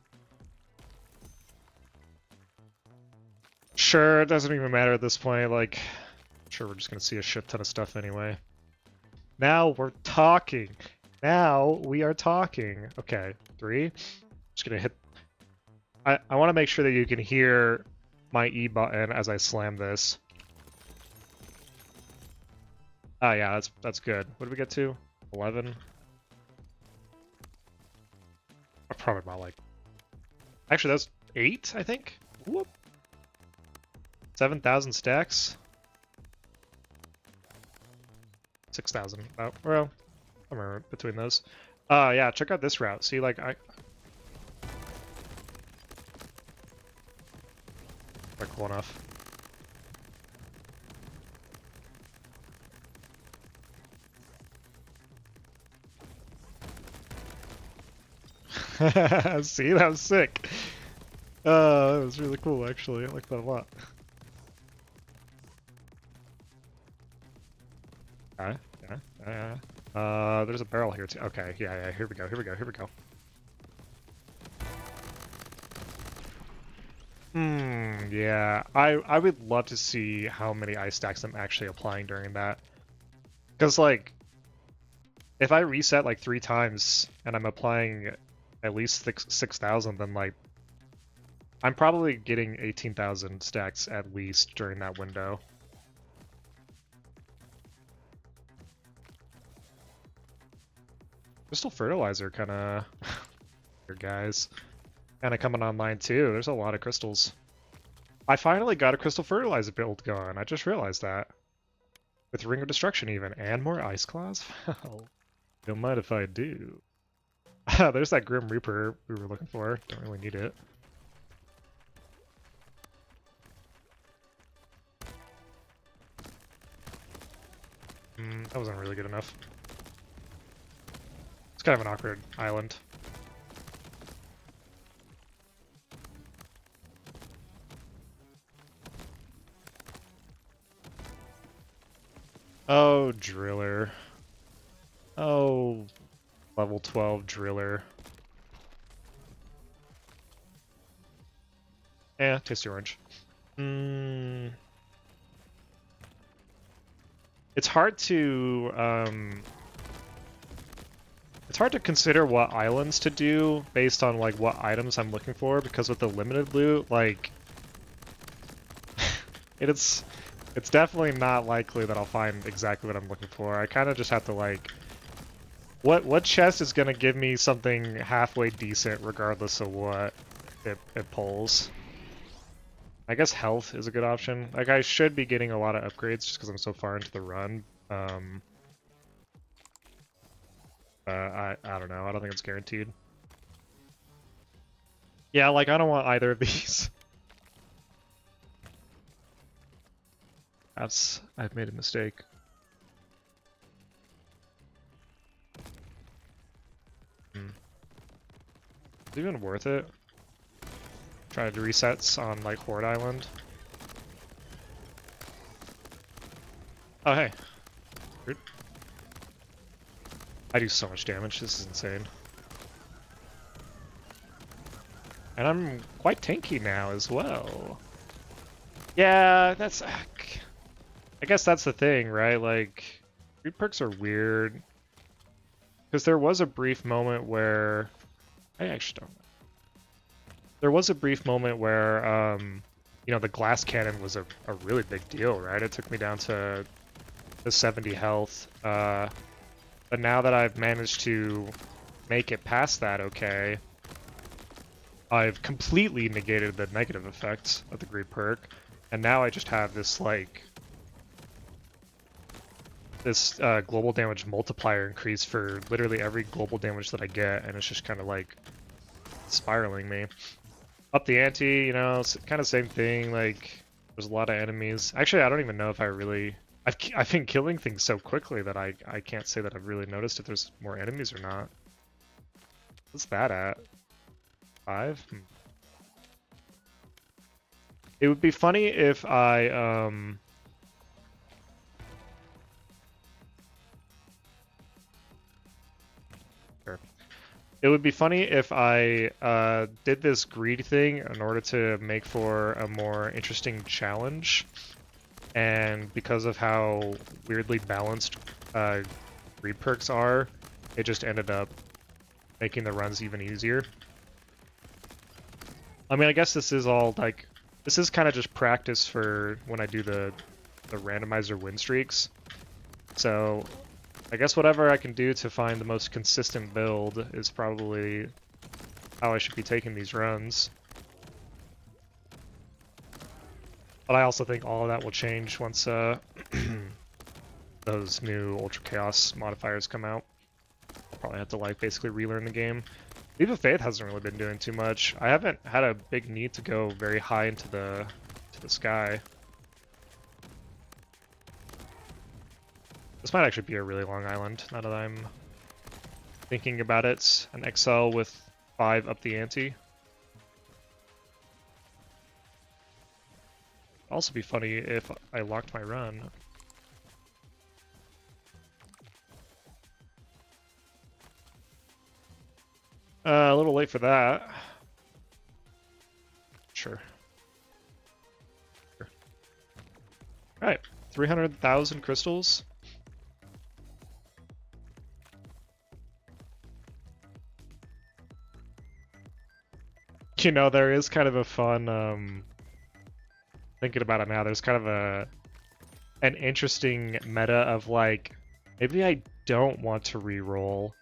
Sure, it doesn't even matter at this point. Like, sure, we're just gonna see a shit ton of stuff anyway. Now we're talking. Now we are talking. Okay, 3. Just gonna hit. I want to make sure that you can hear my E button as I slam this. Ah, yeah, that's good. What did we get to? 11. Probably about like. Actually, that's 8. I think. Whoop. 7,000 stacks. 6,000. Oh, well, somewhere between those. Yeah, check out this route. See, like, Like, cool enough. See, that was sick. That was really cool, actually. I like that a lot. Okay, yeah. There's a barrel here too. Okay, yeah, here we go, here we go, here we go. Yeah. I would love to see how many ice stacks I'm actually applying during that. Because, like, if I reset, like, 3 times and I'm applying at least 6,000, then, like, I'm probably getting 18,000 stacks at least during that window. Crystal Fertilizer kinda... guys. Kinda coming online too. There's a lot of crystals. I finally got a Crystal Fertilizer build going. I just realized that. With Ring of Destruction even, and more Ice Claws? Well, don't mind if I do. There's that Grim Reaper we were looking for. Don't really need it. That wasn't really good enough. It's kind of an awkward island. Oh, Driller. Oh, level 12 Driller. Yeah, tasty orange. It's hard to consider what islands to do based on like what items I'm looking for, because with the limited loot, like it's definitely not likely that I'll find exactly what I'm looking for. I kind of just have to like what chest is gonna give me something halfway decent regardless of what it pulls. I guess health is a good option. Like, I should be getting a lot of upgrades just because I'm so far into the run. I don't know. I don't think it's guaranteed. Yeah, like, I don't want either of these. I've made a mistake. Is it even worth it? Try to do resets on, like, Horde Island. Oh, hey. Rude. I do so much damage, this is insane. And I'm quite tanky now as well. Yeah, that's... I guess that's the thing, right? Like, Greed perks are weird. Because there was a brief moment where... I actually don't know. There was a brief moment where, you know, the glass cannon was a really big deal, right? It took me down to 70 health. But now that I've managed to make it past that okay, I've completely negated the negative effects of the greed perk. And now I just have this, like... this global damage multiplier increase for literally every global damage that I get, and it's just kind of like spiraling me. Up the ante, you know, it's kind of same thing, like there's a lot of enemies. Actually, I don't even know if I really... I've been killing things so quickly that I can't say that I've really noticed if there's more enemies or not. What's that at? 5? It would be funny if I, Sure. It would be funny if I did this greed thing in order to make for a more interesting challenge, and because of how weirdly balanced greed perks are, it just ended up making the runs even easier. I mean, I guess this is all like, this is kind of just practice for when I do the randomizer win streaks. So I guess whatever I can do to find the most consistent build is probably how I should be taking these runs. But I also think all of that will change once those new Ultra Chaos modifiers come out. I'll probably have to like basically relearn the game. Leap of Faith hasn't really been doing too much. I haven't had a big need to go very high into the sky. This might actually be a really long island, now that I'm thinking about it. An XL with 5 up the ante. It'd also be funny if I locked my run. A little late for that. Sure. Alright, 300,000 crystals. You know, there is kind of a fun, thinking about it now, there's kind of an interesting meta of like, maybe I don't want to reroll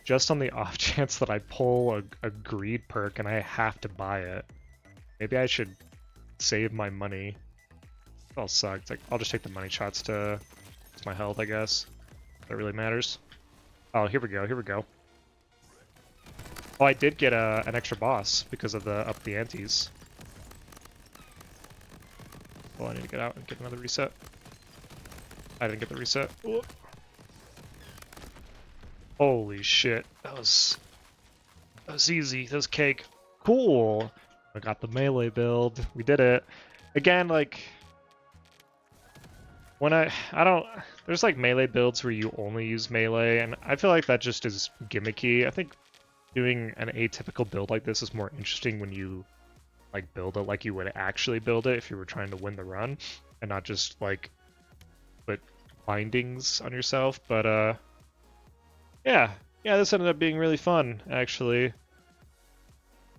just on the off chance that I pull a greed perk and I have to buy it. Maybe I should save my money. It'll suck. It's like, I'll just take the money shots to my health, I guess. That really matters. Oh, here we go, here we go. Oh, I did get an extra boss because of the up the antes. Well, I need to get out and get another reset. I didn't get the reset. Ooh. Holy shit, that was easy. That was cake. Cool. I got the melee build. We did it. Again, like when I don't, there's like melee builds where you only use melee, and I feel like that just is gimmicky. I think doing an atypical build like this is more interesting when you like build it like you would actually build it if you were trying to win the run and not just like put bindings on yourself. But yeah, this ended up being really fun actually.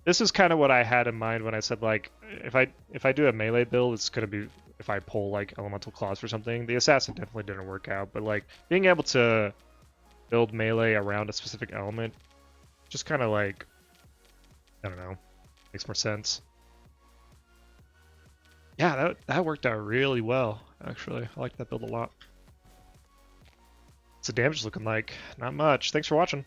This is kind of what I had in mind when I said like if I do a melee build, it's gonna be if I pull like elemental claws for something. The assassin definitely didn't work out, but like being able to build melee around a specific element just kind of like, I don't know, makes more sense. Yeah, that worked out really well, actually. I like that build a lot. What's the damage looking like? Not much. Thanks for watching.